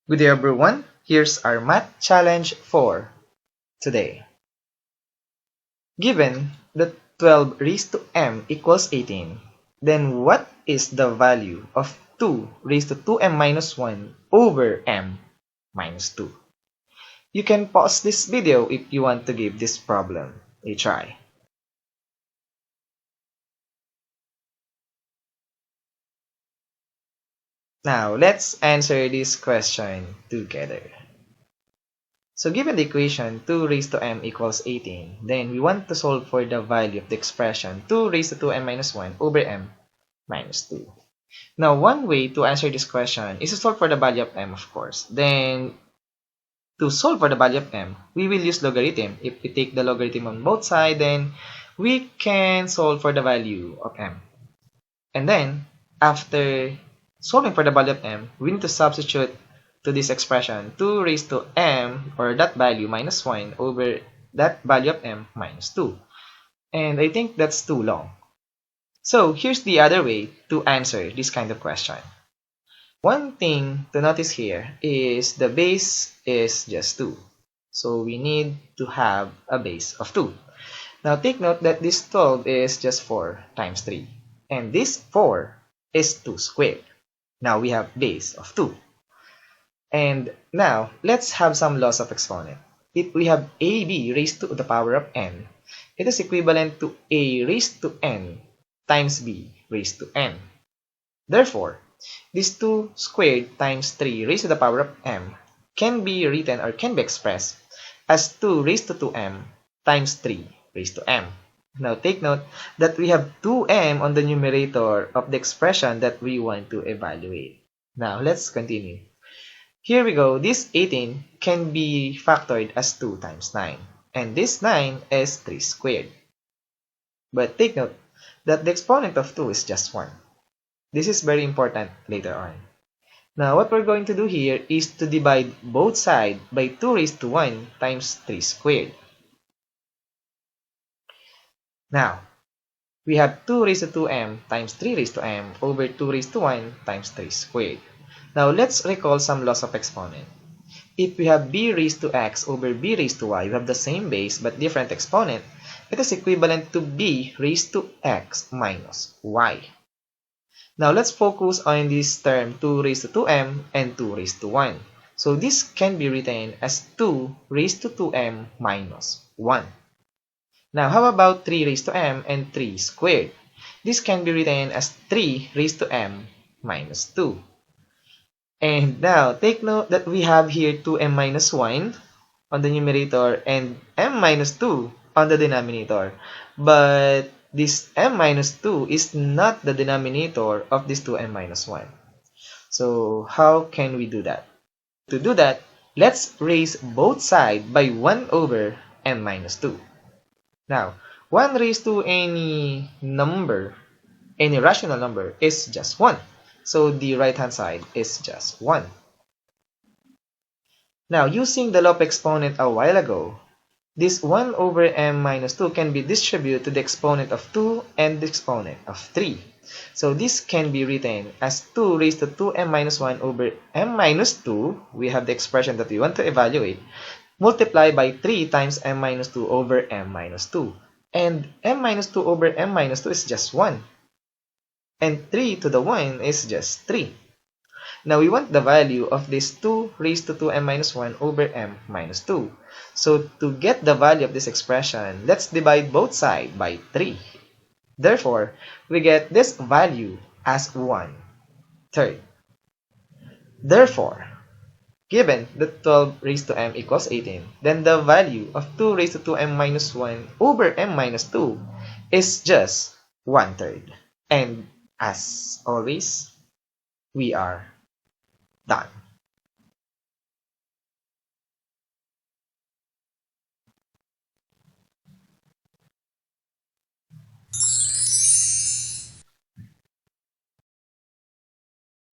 Good day everyone, here's our math challenge for today. Given that 12 raised to m equals 18, then what is the value of 2 raised to 2m minus 1 over m minus 2? You can pause this video if you want to give this problem a try. Now, let's answer this question together. So given the equation 2 raised to m equals 18, then we want to solve for the value of the expression 2 raised to 2m minus 1 over m minus 2. Now, one way to answer this question is to solve for the value of m, of course. Then, to solve for the value of m, we will use logarithm. If we take the logarithm on both sides, then we can solve for the value of m. And then, after solving for the value of m, we need to substitute to this expression 2 raised to m, or that value, minus 1 over that value of m minus 2. And I think that's too long. So here's the other way to answer this kind of question. One thing to notice here is the base is just 2. So we need to have a base of 2. Now take note that this 12 is just 4 times 3. And this 4 is 2 squared. Now we have base of 2. And now, let's have some laws of exponent. If we have ab raised to the power of n, it is equivalent to a raised to n times b raised to n. Therefore, this 2 squared times 3 raised to the power of m can be written or can be expressed as 2 raised to 2m times 3 raised to m. Now, take note that we have 2m on the numerator of the expression that we want to evaluate. Now, let's continue. Here we go, this 18 can be factored as 2 times 9. And this 9 is 3 squared. But take note that the exponent of 2 is just 1. This is very important later on. Now, what we're going to do here is to divide both sides by 2 raised to 1 times 3 squared. Now, we have 2 raised to 2m times 3 raised to m over 2 raised to 1 times 3 squared. Now, let's recall some laws of exponent. If we have b raised to x over b raised to y, we have the same base but different exponent. It is equivalent to b raised to x minus y. Now, let's focus on this term 2 raised to 2m and 2 raised to 1. So, this can be written as 2 raised to 2m minus 1. Now, how about 3 raised to m and 3 squared? This can be written as 3 raised to m minus 2. And now, take note that we have here 2m minus 1 on the numerator and m minus 2 on the denominator. But this m minus 2 is not the denominator of this 2m minus 1. So, how can we do that? To do that, let's raise both sides by 1 over m minus 2. Now, 1 raised to any number, any rational number, is just 1. So, the right-hand side is just 1. Now, using the law of exponent a while ago, this 1 over m minus 2 can be distributed to the exponent of 2 and the exponent of 3. So, this can be written as 2 raised to 2m minus 1 over m minus 2. We have the expression that we want to evaluate. Multiply by 3 times m minus 2 over m minus 2. And m minus 2 over m minus 2 is just 1. And 3 to the 1 is just 3. Now, we want the value of this 2 raised to 2m minus 1 over m minus 2. So, to get the value of this expression, let's divide both sides by 3. Therefore, we get this value as 1/3. Therefore, given that 12 raised to m equals 18, then the value of 2 raised to 2m minus 1 over m minus 2 is just 1/3. And as always, we are done.